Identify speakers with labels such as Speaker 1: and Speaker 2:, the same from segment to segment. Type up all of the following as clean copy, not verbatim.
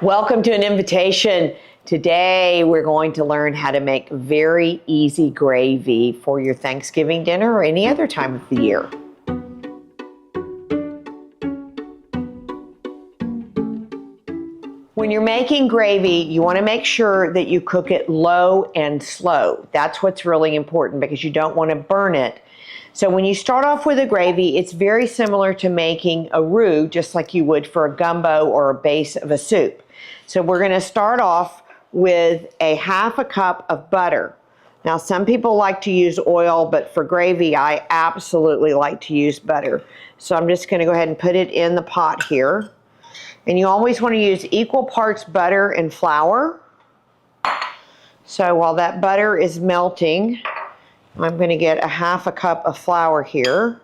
Speaker 1: Welcome to an invitation. Today we're going to learn how to make very easy gravy for your Thanksgiving dinner or any other time of the year. When you're making gravy, you want to make sure that you cook it low and slow. That's what's really important because you don't want to burn it. So when you start off with a gravy, it's very similar to making a roux, just like you would for a gumbo or a base of a soup. So we're going to start off with a half a cup of butter. Now some people like to use oil, but for gravy I absolutely like to use butter. So I'm just going to go ahead and put it in the pot here. And you always want to use equal parts butter and flour. So while that butter is melting, I'm going to get a half a cup of flour here.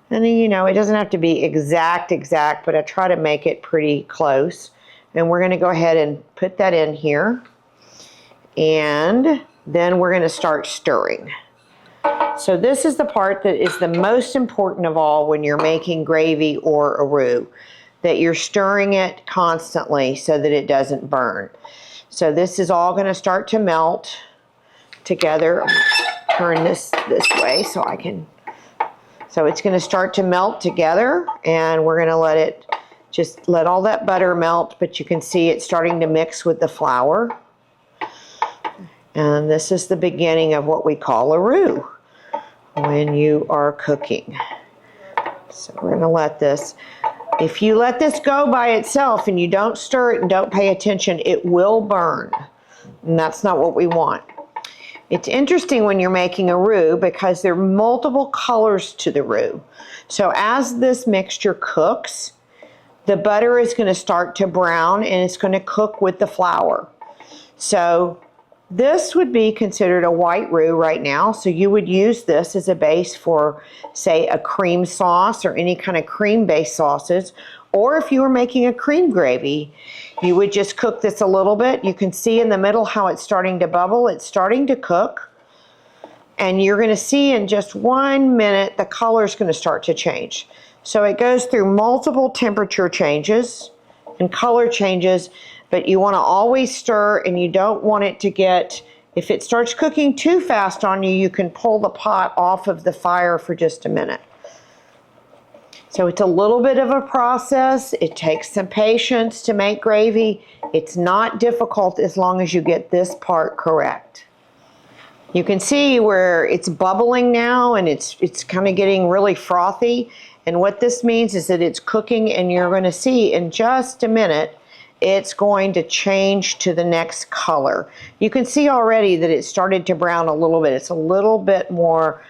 Speaker 1: And then, it doesn't have to be exact, but I try to make it pretty close. And we're going to go ahead and put that in here. And then we're going to start stirring. So this is the part that is the most important of all when you're making gravy or a roux, that you're stirring it constantly so that it doesn't burn. So this is all going to start to melt together. Turn this way so I can. So it's going to start to melt together, and we're going to let all that butter melt, but you can see it's starting to mix with the flour. And this is the beginning of what we call a roux when you are cooking. So we're going to let this. If you let this go by itself and you don't stir it and don't pay attention, it will burn. And that's not what we want. It's interesting when you're making a roux because there are multiple colors to the roux. So as this mixture cooks, the butter is going to start to brown and it's going to cook with the flour. So this would be considered a white roux right now. So you would use this as a base for, say, a cream sauce or any kind of cream-based sauces. Or if you were making a cream gravy, you would just cook this a little bit. You can see in the middle how it's starting to bubble. It's starting to cook. And you're going to see in just 1 minute, the color is going to start to change. So it goes through multiple temperature changes and color changes, but you want to always stir, and you don't want it to get, if it starts cooking too fast on you, you can pull the pot off of the fire for just a minute. So it's a little bit of a process. It takes some patience to make gravy. It's not difficult as long as you get this part correct. You can see where it's bubbling now, and it's kind of getting really frothy. And what this means is that it's cooking, and you're going to see in just a minute, it's going to change to the next color. You can see already that it started to brown a little bit. It's a little bit more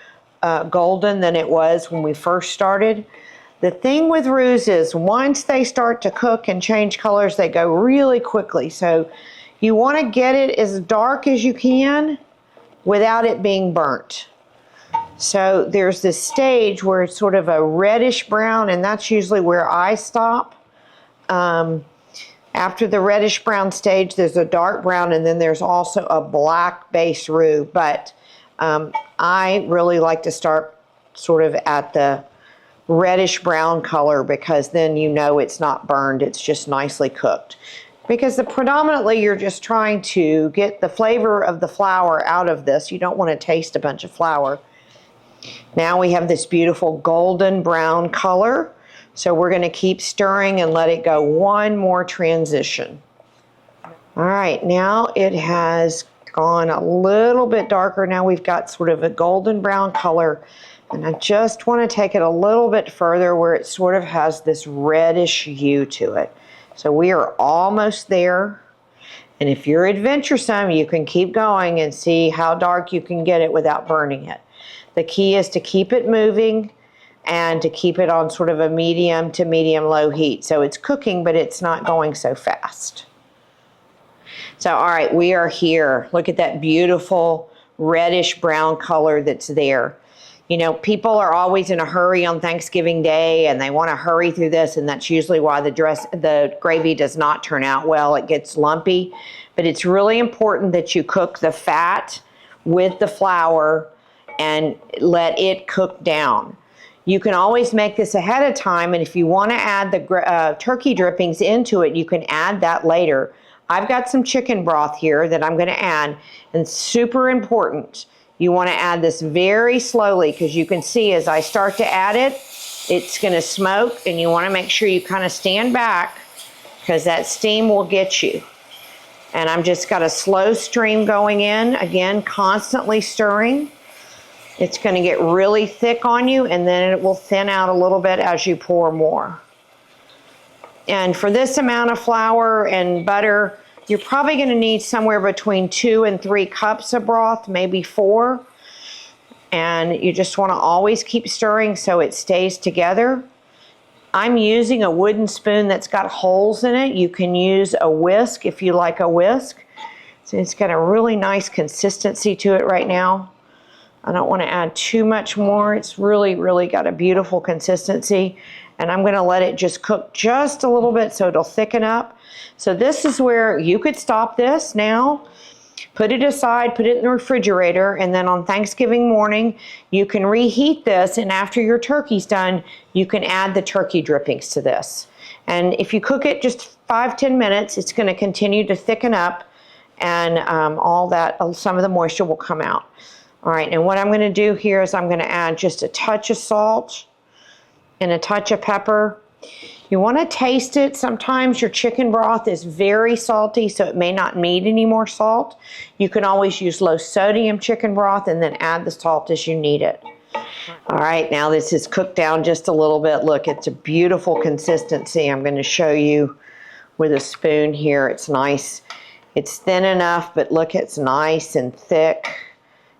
Speaker 1: golden than it was when we first started. The thing with roux is once they start to cook and change colors, they go really quickly. So you want to get it as dark as you can without it being burnt. So there's this stage where it's sort of a reddish brown, and that's usually where I stop. After the reddish brown stage, there's a dark brown, and then there's also a black base roux. But I really like to start sort of at the reddish brown color because then you know it's not burned, it's just nicely cooked. Because predominantly you're just trying to get the flavor of the flour out of this. You don't want to taste a bunch of flour. Now we have this beautiful golden brown color. So we're going to keep stirring and let it go one more transition. All right, now it has gone a little bit darker. Now we've got sort of a golden brown color. And I just want to take it a little bit further where it sort of has this reddish hue to it. So we are almost there. And if you're adventuresome, you can keep going and see how dark you can get it without burning it. The key is to keep it moving and to keep it on sort of a medium to medium-low heat. So it's cooking, but it's not going so fast. So, all right, we are here. Look at that beautiful reddish brown color that's there. People are always in a hurry on Thanksgiving Day, and they want to hurry through this, and that's usually why the gravy does not turn out well. It gets lumpy. But it's really important that you cook the fat with the flour and let it cook down. You can always make this ahead of time, and if you want to add the turkey drippings into it, you can add that later. I've got some chicken broth here that I'm going to add, and super important, you want to add this very slowly, because you can see as I start to add it, it's going to smoke, and you want to make sure you kind of stand back because that steam will get you. And I'm just got a slow stream going in, again, constantly stirring. It's going to get really thick on you, and then it will thin out a little bit as you pour more. And for this amount of flour and butter, you're probably going to need somewhere between 2 and 3 cups of broth, maybe 4. And you just want to always keep stirring so it stays together. I'm using a wooden spoon that's got holes in it. You can use a whisk if you like a whisk. So it's got a really nice consistency to it right now. I don't want to add too much more. It's really, really got a beautiful consistency. And I'm going to let it just cook just a little bit so it'll thicken up. So this is where you could stop this now, put it aside, put it in the refrigerator, and then on Thanksgiving morning, you can reheat this, and after your turkey's done, you can add the turkey drippings to this. And if you cook it just 5-10 minutes, it's going to continue to thicken up, and all that, some of the moisture will come out. All right, and what I'm going to do here is I'm going to add just a touch of salt and a touch of pepper. You want to taste it. Sometimes your chicken broth is very salty, so it may not need any more salt. You can always use low sodium chicken broth and then add the salt as you need it. All right, now this is cooked down just a little bit. Look, it's a beautiful consistency. I'm going to show you with a spoon here. It's nice. It's thin enough, but look, it's nice and thick.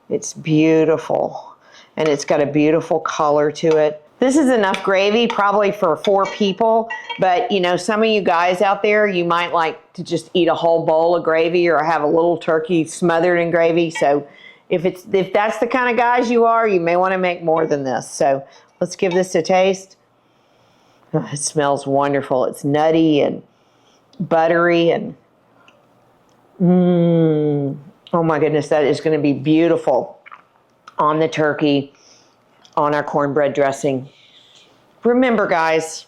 Speaker 1: It's beautiful, and it's got a beautiful color to it. This is enough gravy probably for 4 people, but you know, some of you guys out there, you might like to just eat a whole bowl of gravy or have a little turkey smothered in gravy. So if that's the kind of guys you are, you may want to make more than this. So let's give this a taste. Oh, it smells wonderful. It's nutty and buttery and oh my goodness, that is going to be beautiful on the turkey, on our cornbread dressing. Remember, guys,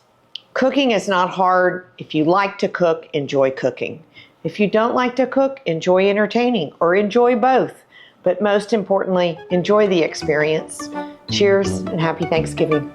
Speaker 1: cooking is not hard. If you like to cook, enjoy cooking. If you don't like to cook, enjoy entertaining, or enjoy both. But most importantly, enjoy the experience. Cheers and happy Thanksgiving.